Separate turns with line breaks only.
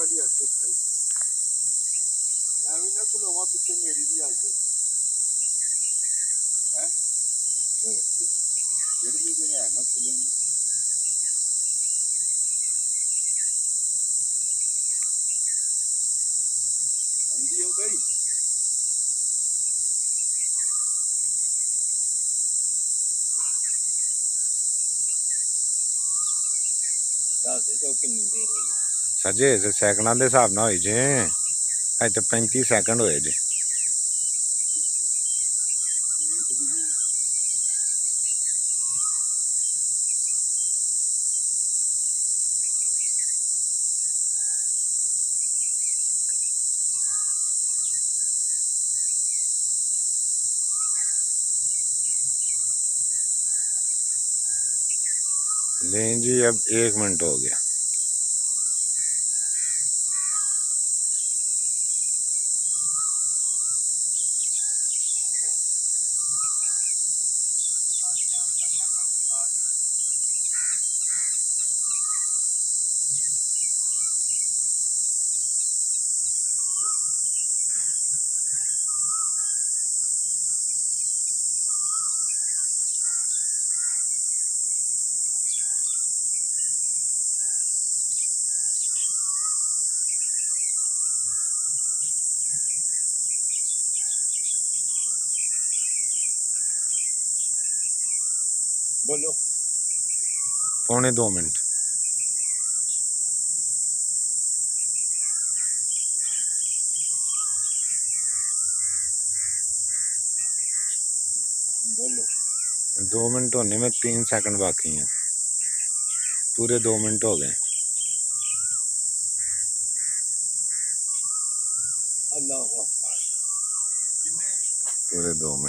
वाली एक्सरसाइज मैं भी ना खलोवा पीछे मेरी भी आई है जेडी भी है ना खिले आंदी हो गई
सजे सैकड़ा के हिसाब ना हो जे अज तो 35 सैकंड होए जे लें जी अब 1 मिनट हो गया
बोलो
2.25 मिनट
बोलो
2 मिनट होने में 3 सेकंड बाकी हैं पूरे 2 मिनट हो गए
अल्लाह
पूरे 2 मिनट